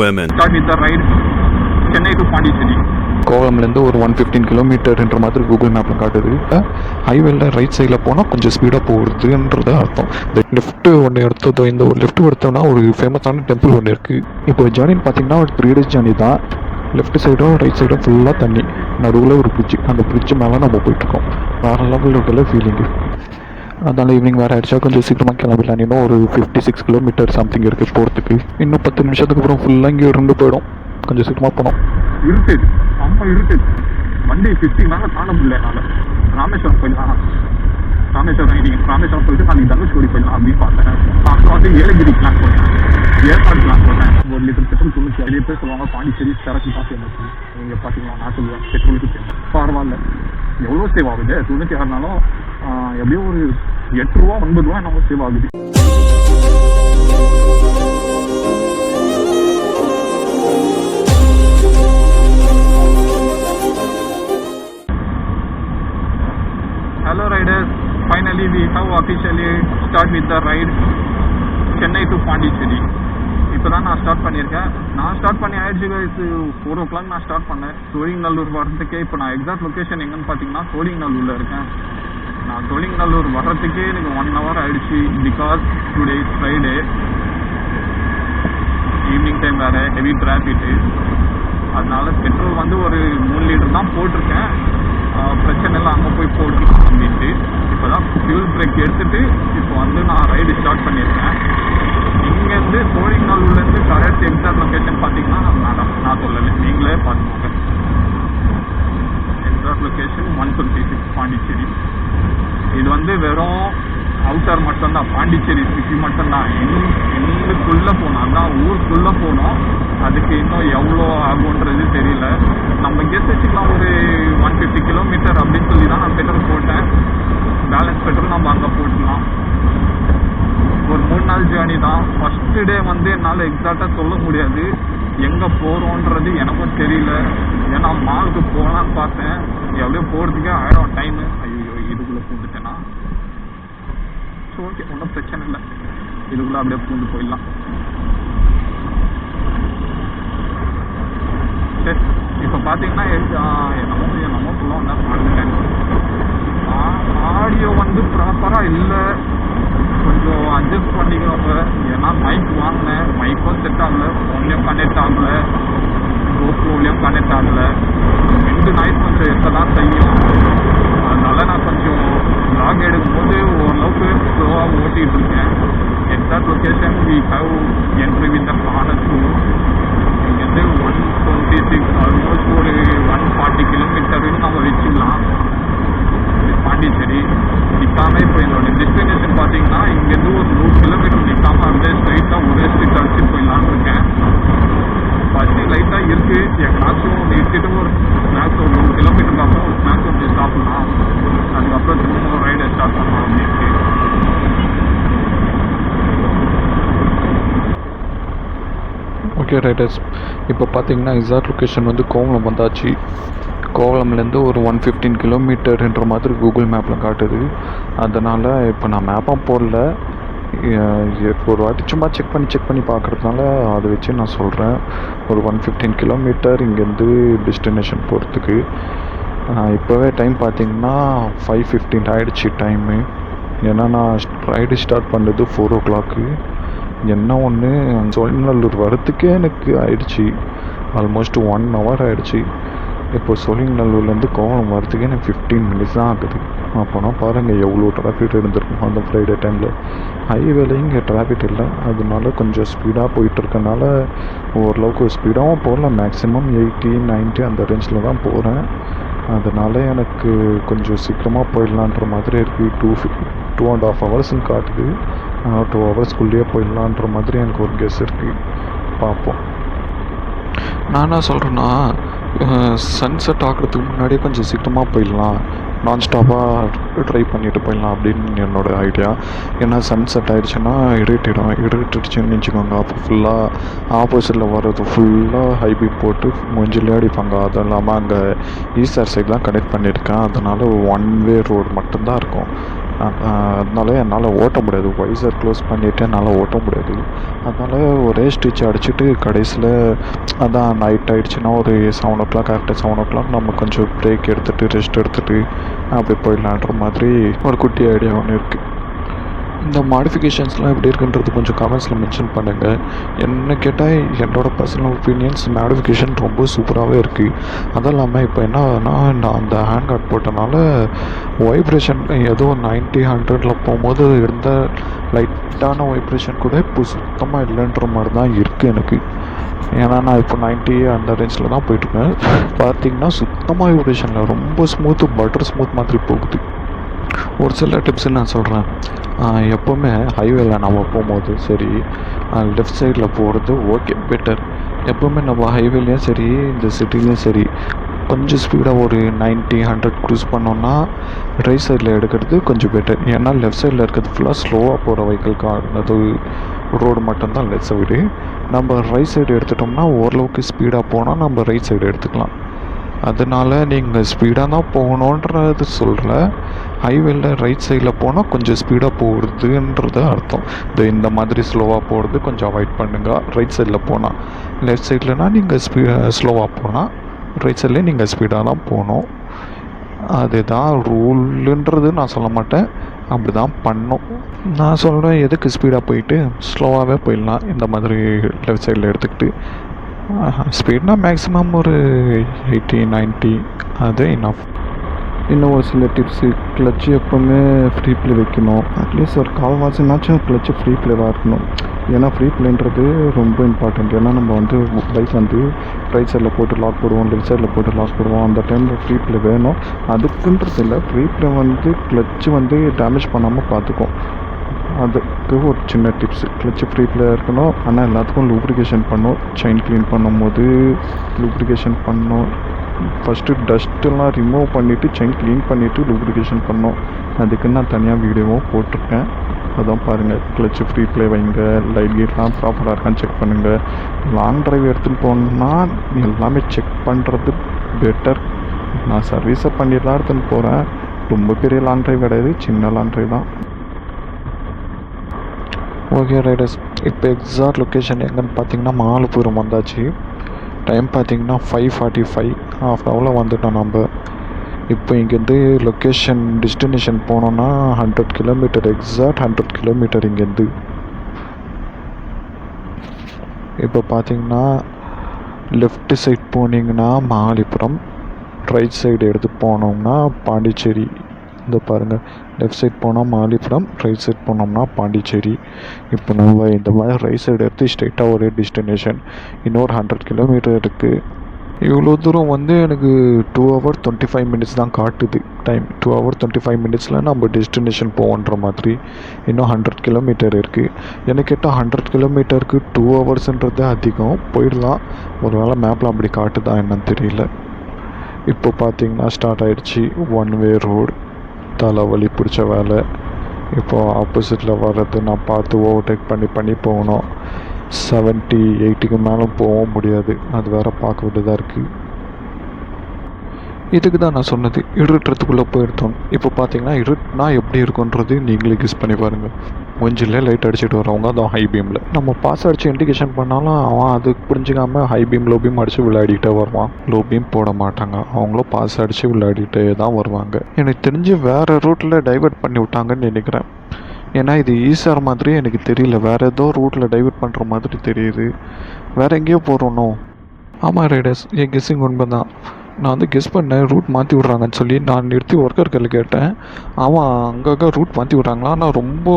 women. Start with the ride Chennai to Pondicherry. கோவளம்லேருந்து ஒரு 115 கிலோமீட்டர்ன்ற மாதிரி Google மேப்பில் காட்டுது. ஹைவேல ரைட் சைடில் போனால் கொஞ்சம் ஸ்பீடாக போகுதுன்றது அர்த்தம். இந்த லெஃப்ட்டு ஒன்று எடுத்ததோ, இந்த ஒரு லெஃப்ட் எடுத்தோம்னா ஒரு ஃபேமஸான டெம்பிள் ஒன்று இருக்குது. இப்போ ஜேர்னின்னு பார்த்தீங்கன்னா ஒரு 3 days ஜேர்னி தான். லெஃப்ட் சைடும் ரைட் சைடும் ஃபுல்லாக தண்ணி, நடுவில் ஒரு பிரிட்ஜு, அந்த பிரிட்ஜு மேலே நம்ம போயிட்டுருக்கோம். வேறு லெவலில் ஃபீலிங்கு. அதனால் ஈவினிங் வேறு ஆகிடுச்சா கொஞ்சம் சீக்கிரமாக கிளம்பிடலாம். இன்னும் ஒரு 56 கிலோமீட்டர் சம்திங் இருக்குது போகிறதுக்கு. இன்னும் 10 நிமிஷத்துக்கு அப்புறம் ஃபுல்லாக இங்கே இருந்து போயிடும். கொஞ்சம் சீக்கிரமாக போனோம். இருட்டது, அம்மா இருட்டது. வண்டி 50 மேலே தாண்ட முடியல என்னால். ராமேஸ்வரம் போயிடலாம், ராமேஸ்வரம் ராமேஸ்வரம் போயிட்டு நாளைக்கு தனுஷ்கோடி போயிடலாம் அப்படின்னு பார்த்தேன். அப்புறம் வந்து ஏலகிரி பிளான் பண்ணேன், ஏற்காடு பிளான் பண்ணேன். 1 லிட்டர் பெட்ரோல் 90. நிறைய பேர் சொல்லுவாங்க பாண்டிச்சேரி சரக்கு தான் ஃபேமஸ். நீங்கள் பார்த்தீங்கன்னா நான் சொல்லுவேன் பெட்ரோலுக்கு ஃபேமஸ். பரவாயில்ல, எவ்வளோ சேவ் ஆகுது 96நாலும் எப்படியும் ஒரு 8 ரூபா 9 ரூபா என்னமோ சேவ் ஆகுது. Hello riders, finally we have officially start with the ride Chennai to Pondicherry. இப்போ தான் நான் ஸ்டார்ட் பண்ணியிருக்கேன். நான் ஸ்டார்ட் பண்ணி ஆயிடுச்சு கைஸ். 4 o'clock நான் ஸ்டார்ட் பண்ணேன். சோழிங்கநல்லூர் வர்றதுக்கே இப்போ நான் எக்ஸாக்ட் லொக்கேஷன் எங்கன்னு பார்த்தீங்கன்னா சோழிங்கநல்லூரில் இருக்கேன். நான் சோழிங்கநல்லூர் வர்றதுக்கே எனக்கு 1 hour ஆயிடுச்சு. Because today is Friday, evening time வேறு, ஹெவி டிராஃபிக்கு. அதனால பெட்ரோல் வந்து ஒரு 3 லிட்டர் தான் போட்டிருக்கேன். பிரச்சனை இல்லை, அங்கே போய் போடலாம் அப்படின்ட்டு இப்போ தான் ஃபியூல் பிரேக் எடுத்துகிட்டு இப்போ வந்து நான் ரைடு ஸ்டார்ட் பண்ணியிருக்கேன். இங்கேருந்து சோழிங்கநல்லூர்லேருந்து கரெக்ட் எக்ஸாக்ட் லொக்கேஷன் பார்த்தீங்கன்னா நான் சொல்லலை, நீங்களே பார்த்துக்கோங்க. Exact location 126 Pondicherry. இது வந்து வெறும் அவுட்டர் மட்டும்தான், பாண்டிச்சேரி சிட்டி மட்டும்தான். எங்களுக்குள்ளே போனோம், அதான் ஊருக்குள்ளே போனோம். அதுக்கு இன்னும் எவ்வளோ ஆகுன்றது தெரியல. நம்ம கெஸ் வச்சுக்கலாம் ஒரு 150 கிலோமீட்டர் அப்படின்னு சொல்லி தான் நான் பெட்ரோல் போட்டேன். பேலன்ஸ் பெட்ரோல் நம்ம அங்கே போட்டுக்கலாம். ஒரு 3 நாள் ஜேர்னி தான். ஃபஸ்ட்டு டே வந்து என்னால் எக்ஸாக்டாக சொல்ல முடியாது எங்கே போகிறோன்றது எனக்கும் தெரியல. ஏன்னா மாலுக்கு போகலான்னு பார்த்தேன், எப்படியோ போகிறதுக்கே ஆயிடும் டைமு. ஐயோ இதுக்குள்ளே பூந்துட்டேன்னா ஸோ ஓகே, ஒன்றும் பிரச்சனை இல்லை, இதுக்குள்ளே அப்படியே பூந்து போயிடலாம். சரி, இப்போ பார்த்தீங்கன்னா என்னமோ சொல்லுவாங்க மறந்துட்டேன். ஆடியோ வந்து ப்ராப்பராக இல்லை, கொஞ்சம் அட்ஜஸ்ட் பண்ணிக்கோங்க. ஏன்னா மைக் வாங்கினேன், மைக்கும் செட் ஆகலை, ஃபோன்லேயும் கனெக்ட் ஆகலை, GoProலையும் கனெக்ட் ஆகலை. 2 நாய்ஸ் கொஞ்சம் இருக்க தான் செய்யும். அதனால நான் கொஞ்சம் லாக் எடுக்கும்போது ஓரளவுக்கு ஸ்லோவாக ஓட்டிகிட்டு இருக்கேன். Exact location we have entry with the harness. இங்கேருந்து 126 ஆல்மோஸ்ட் ஒரு 140 கிலோமீட்டருன்னு நம்ம வச்சுக்கலாம். பாண்டிச்சேரி நிற்காம இப்போ என்னோட டெஸ்டினேஷன் பார்த்தீங்கன்னா இங்கேருந்து ஒரு 100 கிலோமீட்டர் நிற்காம அப்படியே ஸ்ட்ரைட்டாக ஒரே ஸ்ட்ரீட் அடிச்சுட்டு போயிடலான்னு இருக்கேன். பசி லைட்டாக இருக்குது. எங்கேனாச்சும் நிறுத்திட்டு ஒரு ஸ்நாக்ஸ் ஒரு 100 கிலோமீட்டருக்கு அப்புறம் ஒரு ஸ்நாக்ஸ் வந்து சாப்பிட்லாம். அதுக்கப்புறம் திரும்ப ரைடை ஸ்டார்ட் பண்ணலாம் அப்படின்ட்டு. ஓகே ரைடர்ஸ், இப்போ பார்த்தீங்கன்னா எக்ஸாக்ட் லொக்கேஷன் வந்து கோவளம் வந்தாச்சு. கோவளம்லேருந்து ஒரு 115 கிலோமீட்டர்ன்ற மாதிரி கூகுள் மேப்பில் காட்டுது. அதனால் இப்போ நான் மேப்பாக போடல, ஒரு வாட்டி சும்மா செக் பண்ணி பார்க்குறதுனால அதை வச்சு நான் சொல்கிறேன். ஒரு 115 கிலோமீட்டர் இங்கேருந்து டெஸ்டினேஷன் போகிறதுக்கு. இப்போவே டைம் பார்த்திங்கன்னா 5:15 ஆகிடுச்சு டைமு. ஏன்னா நான் ரைடு ஸ்டார்ட் பண்ணது 4 o'clock. என்ன ஒன்று சோழிங்கநல்லூர் வரத்துக்கே எனக்கு ஆயிடுச்சு, ஆல்மோஸ்ட் 1 hour ஆகிடுச்சு. இப்போ சோழிங்கநல்லூர்லேருந்து கோவளம் வரத்துக்கே எனக்கு 15 minutes தான் ஆகுது. அப்போனா பாருங்கள் எவ்வளோ டிராஃபிக் இருந்திருக்கும் அந்த ஃப்ரைடே டைமில். ஹைவேல இங்கே டிராஃபிக் இல்லை, அதனால கொஞ்சம் ஸ்பீடாக போயிட்டுருக்கனால ஓரளவுக்கு ஸ்பீடாகவும் போகல. மேக்ஸிமம் 80, 90 அந்த ரேஞ்சில் தான் போகிறேன். அதனால் எனக்கு கொஞ்சம் சீக்கிரமாக போயிடலான்ற மாதிரி இருக்குது. 2.5 hours காட்டுது. 2 hours போயிடலான்ற மாதிரி எனக்கு ஒரு கெஸ் இருக்குது. பார்ப்போம். நான் என்ன சொல்கிறேன்னா, சன்செட் ஆகிறதுக்கு முன்னாடியே கொஞ்சம் சீக்கிரமாக போயிடலாம், நான் ஸ்டாப்பாக ட்ரை பண்ணிட்டு போயிடலாம் அப்படின்னு என்னோடய ஐடியா. ஏன்னா சன்செட் ஆகிடுச்சுன்னா இருட்டிடுச்சுன்னு வச்சுக்கோங்க. அப்போ ஃபுல்லாக ஆப்போசிட்டில் வர்றது ஃபுல்லாக ஹைபி போட்டு மூஞ்சிலே அடிப்பாங்க. அதுவும் இல்லாமல் அங்கே ஈஸ்டர் சைட் தான் கனெக்ட் பண்ணியிருக்கேன். அதனால் 1 way ரோடு மட்டும்தான் இருக்கும். அதனால என்னால் ஓட்ட முடியாது. வைசர் க்ளோஸ் பண்ணிவிட்டு என்னால் ஓட்ட முடியாது. அதனால் ஒரே ஸ்டிச் அடிச்சுட்டு கடைசியில் அதான் நைட் ஆகிடுச்சின்னா ஒரு 7 o'clock, கரெக்டாக 7 o'clock நம்ம கொஞ்சம் பிரேக் எடுத்துகிட்டு ரெஸ்ட் எடுத்துகிட்டு அப்படி போயிடலான்ற மாதிரி ஒரு குட்டி ஐடியா ஒன்று இருக்குது. இந்த மாடிஃபிகேஷன்ஸ்லாம் எப்படி இருக்குன்றது கொஞ்சம் கமெண்ட்ஸில் மென்ஷன் பண்ணுங்கள். என்ன கேட்டால் என்னோடய பர்சனல் ஒப்பீனியன்ஸ் மாடிஃபிகேஷன் ரொம்ப சூப்பராகவே இருக்குது. அதுவும் இல்லாமல் இப்போ என்னன்னா நான் அந்த ஹேண்ட் கார்ட் போட்டனால வைப்ரேஷன் ஏதோ 90, 100ல் போகும்போது இருந்த லைட்டான வைப்ரேஷன் கூட இப்போ சுத்தமாக இல்லைன்ற மாதிரி தான் இருக்குது எனக்கு. ஏன்னா நான் இப்போ 90 அந்த ரேஞ்சில் தான் போயிட்டுருக்கேன். பார்த்திங்கன்னா சுத்தமாக வைப்ரேஷனில் ரொம்ப ஸ்மூத்து, பட்டர் ஸ்மூத் மாதிரி போகுது. ஒரு சில டிப்ஸு நான் சொல்கிறேன். எப்போவுமே ஹைவேல நம்ம போகும்போது சரி, லெஃப்ட் சைடில் போகிறது ஓகே பெட்டர். எப்போவுமே நம்ம ஹைவேலையும் சரி இந்த சிட்டிலையும் சரி கொஞ்சம் ஸ்பீடாக ஒரு 90, 100 க்ரூஸ் பண்ணோன்னா ரைட் சைடில் எடுக்கிறது கொஞ்சம் பெட்டர். ஏன்னா லெஃப்ட் சைடில் இருக்கிறது ஃபுல்லாக ஸ்லோவாக போகிற வெஹிக்கிள்கானது ரோடு மட்டும்தான் லெஃப்ட் சைடு. நம்ம ரைட் சைடு எடுத்துட்டோம்னா ஓரளவுக்கு ஸ்பீடாக போனால் நம்ம ரைட் சைடு எடுத்துக்கலாம். அதனால் நீங்கள் ஸ்பீடாக தான் போகணுன்றது சொல்கிற ஹைவேல ரைட் சைடில் போனால் கொஞ்சம் ஸ்பீடாக போகிறதுன்றது அர்த்தம். இந்த மாதிரி ஸ்லோவாக போகிறது கொஞ்சம் அவாய்ட் பண்ணுங்கள் ரைட் சைடில் போனால். லெஃப்ட் சைட்லனா நீங்கள் ஸ்லோவாக போனால் ரைட் சைட்லேயே நீங்கள் ஸ்பீடாக தான் போகணும். அதுதான் ரூலுன்றது நான் சொல்ல மாட்டேன், அப்படி தான் பண்ணணும். நான் சொல்கிறேன் எதுக்கு ஸ்பீடாக போயிட்டு ஸ்லோவாகவே போயிடலாம் இந்த மாதிரி லெஃப்ட் சைடில் எடுத்துக்கிட்டு. ஸ்பீட்னா மேக்ஸிமம் ஒரு 80, 90 அது இனஃப். இன்னும் ஒரு சில டிப்ஸு, கிளச்சு எப்போவுமே ஃப்ரீ ப்ளே வைக்கணும். அட்லீஸ்ட் ஒரு கால்வாசினாச்சும் கிளச்சு ஃப்ரீ ப்ளேவாக இருக்கணும். ஏன்னா ஃப்ரீ ப்ளேன்றது ரொம்ப இம்பார்ட்டண்ட். ஏன்னா நம்ம வந்து பைக் வந்து ரைட் சைடில் போட்டு லாக் போடுவோம், லெஃப்ட் சைடில் போட்டு லாக் போடுவோம். அந்த டைமில் ஃப்ரீ ப்ளே வேணும். அதுக்குன்றது இல்லை, ஃப்ரீ ப்ளே வந்து கிளச்சு வந்து டேமேஜ் பண்ணாமல் பார்த்துக்கும். அதுக்கு ஒரு சின்ன டிப்ஸு, கிளச்சு ஃப்ரீ ப்ளே இருக்கணும். ஆனால் எல்லாத்துக்கும் லூப்ரிகேஷன் பண்ணணும். செயின் க்ளீன் பண்ணும்போது லூப்ரிகேஷன் பண்ணணும். ஃபஸ்ட்டு டஸ்ட்டெல்லாம் ரிமூவ் பண்ணிவிட்டு செயின் க்ளீன் பண்ணிவிட்டு லூப்ரிகேஷன் பண்ணோம். அதுக்கு நான் தனியாக வீடியோவும் போட்டிருக்கேன், அதான் பாருங்கள். கிளச்சு ஃப்ரீ ப்ளே வைங்க, லைட் கீட்லாம் ப்ராப்பராக இருக்கான்னு செக் பண்ணுங்கள். லாங் ட்ரைவ் எடுத்துகிட்டு போனால் எல்லாமே செக் பண்ணுறது பெட்டர். நான் சர்வீஸை பண்ணிடலாம் எடுத்துன்னு போகிறேன். ரொம்ப பெரிய லாங் ட்ரைவ் கிடையாது, சின்ன லாங் ட்ரைவ் தான். ஓகே ரைடர்ஸ், இப்போ எக்ஸாக்ட் லொக்கேஷன் எங்கன்னு பார்த்தீங்கன்னா மாலப்புரம் வந்தாச்சு. டைம் பார்த்தீங்கன்னா 5:45, ஹாஃப் அன் ஹவரில் வந்துட்டோம் நம்ம. இப்போ இங்கேருந்து லொக்கேஷன் டெஸ்டினேஷன் போனோன்னா 100 கிலோமீட்டர், எக்ஸாக்ட் 100 கிலோமீட்டர் இங்கேருந்து. இப்போ பார்த்தீங்கன்னா லெஃப்ட் சைட் போனீங்கன்னா மகாலிபுரம், ரைட் சைடு எடுத்து போனோம்னா பாண்டிச்சேரி. இந்த பாருங்கள், லெஃப்ட் சைட் போனால் மகாலிபுரம், ரைட் சைட் போனோம்னா பாண்டிச்சேரி. இப்போ நம்ம இந்த மாதிரி ரைட் சைடு எடுத்து ஸ்ட்ரெயிட்டாக ஒரே டெஸ்டினேஷன். இன்னொரு 100 கிலோமீட்டர் இருக்குது. இவ்வளோ தூரம் வந்து எனக்கு 2 hours 25 minutes தான் காட்டுது டைம். 2 hours 25 minutesல நம்ம டெஸ்டினேஷன் போவோன்ற மாதிரி. இன்னும் 100 கிலோமீட்டர் இருக்குது. எனக்கு கேட்டால் 100 கிலோமீட்டருக்கு 2 hours அதிகம். போயிடலாம், ஒரு வேளை மேப்பில் அப்படி காட்டுதா என்னன்னு தெரியல. இப்போ பார்த்தீங்கன்னா ஸ்டார்ட் ஆகிடுச்சி 1 way ரோடு. தலைவலி பிடிச்ச வேலை. இப்போது ஆப்போசிட்டில் வர்றது நான் பார்த்து ஓவர்டேக் பண்ணி போகணும். 70, 80க்கு மேலே போகவும் முடியாது, அது வேறு பார்க்க வேண்டியதாக இருக்குது. இதுக்கு தான் நான் சொன்னது இருட்டுறதுக்குள்ளே போயிருந்தோம். இப்போ பார்த்தீங்கன்னா இருட்டுனா எப்படி இருக்குன்றது நீங்களே கெஸ் பண்ணி பாருங்கள். மூஞ்சில் லைட் அடிச்சுட்டு வரவங்க அதான் ஹை பீமில். நம்ம பாஸ் அடித்து இண்டிகேஷன் பண்ணாலும் அவன் அது புரிஞ்சிக்காமல் ஹை பீம் லோ பீம் அடித்து விளையாடிக்கிட்டே வருவான். லோ பீம் போட மாட்டாங்க, அவங்களும் பாஸ் அடித்து விளையாடிட்டே தான் வருவாங்க. எனக்கு தெரிஞ்சு வேறு ரூட்டில் டைவர்ட் பண்ணி விட்டாங்கன்னு நினைக்கிறேன். ஏன்னா இது ஈஸியாக மாதிரி எனக்கு தெரியல, வேறு ஏதோ ரூட்டில் டைவர்ட் பண்ணுற மாதிரி தெரியுது. வேறு எங்கேயோ போகிறோனோ. ஆமாம் ரைடர்ஸ், என் கெஸ்ஸிங் உண்மை தான். நான் வந்து கெஸ் பண்ணேன் ரூட் மாற்றி விட்றாங்கன்னு சொல்லி. நான் நிறுத்தி ஒர்க்கர்கள் கேட்டேன், அவன் அங்கங்கே ரூட் மாற்றி விட்றாங்களா. ஆனால் ரொம்ப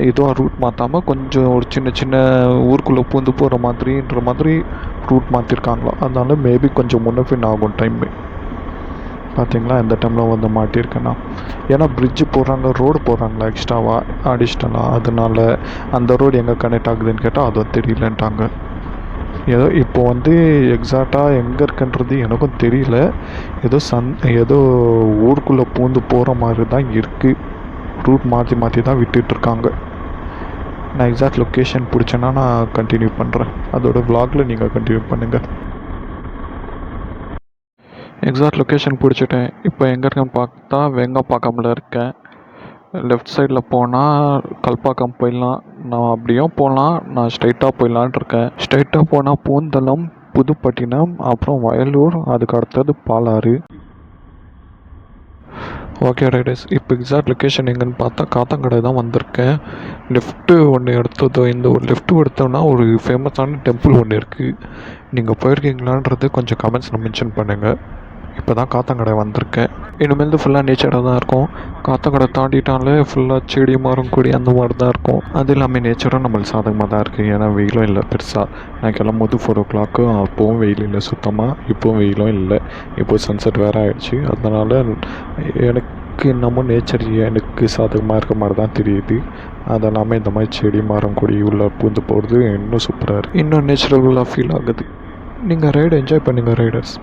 இதுவாக ரூட் மாற்றாமல் கொஞ்சம் ஒரு சின்ன ஊருக்குள்ளே பூந்து போகிற மாதிரின்ற மாதிரி ரூட் மாற்றிருக்காங்களா. அதனால மேபி கொஞ்சம் முன்னப்பின் ஆகும் டைமு. பார்த்தீங்களா எந்த டைமில் வந்து மாட்டியிருக்கேன்னா. ஏன்னா பிரிட்ஜு போடுறாங்க, ரோடு போடுறாங்களா எக்ஸ்ட்ராவாக அடிஷ்னலாக, அதனால அந்த ரோடு எங்கே கனெக்ட் ஆகுதுன்னு கேட்டால் அதுவும் தெரியலன்ட்டாங்க. ஏதோ இப்போ வந்து எக்ஸாக்டாக எங்கே இருக்குன்றது எனக்கும் தெரியல. ஏதோ ஊருக்குள்ளே பூந்து போகிற மாதிரி தான் இருக்குது. ரூட் மாற்றி தான் விட்டுட்ருக்காங்க. நான் எக்ஸாக்ட் லொக்கேஷன் பிடிச்சேன்னா நான் கண்டினியூ பண்ணுறேன், அதோட vlogல நீங்கள் கண்டினியூ பண்ணுங்கள். எக்ஸாக்ட் லொக்கேஷன் பிடிச்சிட்டேன். இப்போ எங்கே இருக்கேன்னு பார்த்தா வெங்கப்பாக்கமில் இருக்கேன். லெஃப்ட் சைடில் போனால் கல்பாக்கம் போயிடலாம். நான் அப்படியும் போகலாம், நான் ஸ்ட்ரைட்டாக போயிடலான் இருக்கேன். ஸ்ட்ரைட்டாக போனால் பூந்தளம், புதுப்பட்டினம், அப்புறம் வயலூர், அதுக்கு அடுத்தது பாலாறு. ஓகே ரைடர்ஸ், இப்போ எக்ஸாக்ட் லொக்கேஷன் எங்கன்னு பார்த்தா காத்தாங்கடை தான் வந்திருக்கேன். லெஃப்ட்டு ஒன்று எடுத்ததோ, இந்த ஒரு லெஃப்ட்டு எடுத்தோன்னா ஒரு ஃபேமஸான டெம்பிள் ஒன்று இருக்குது. நீங்கள் போயிருக்கீங்களான்றது கொஞ்சம் கமெண்ட்ஸில் மென்ஷன் பண்ணுங்கள். இப்போ தான் காத்தாங்கடை வந்திருக்கேன். இனிமேல் ஃபுல்லாக நேச்சராக தான் இருக்கும். காத்தாங்கடை தாண்டிட்டாலே ஃபுல்லாக செடி மரம் கொடி அந்த மாதிரி தான் இருக்கும். அது இல்லாமல் நேச்சரும் நம்மளுக்கு சாதகமாக தான் இருக்குது. ஏன்னா வெயிலும் இல்லை பெருசாக. நான் கிளம்பும்போது 4 o'clock அப்போவும் வெயில் இல்லை சுத்தமாக, இப்போவும் வெயிலும் இல்லை. இப்போது சன்செட் வேறு ஆகிடுச்சு. அதனால் எனக்கு என்னமோ நேச்சர் எனக்கு சாதகமாக இருக்க மாதிரி தான் தெரியுது. அது இல்லாமல் இந்த மாதிரி செடி மரம் கொடி உள்ள பூந்து போகிறது இன்னும் சூப்பராக இருக்குது. இன்னும் நேச்சுரலாக ஃபீல் ஆகுது. நீங்கள் ரைடு என்ஜாய் பண்ணுங்கள் ரைடர்ஸ்.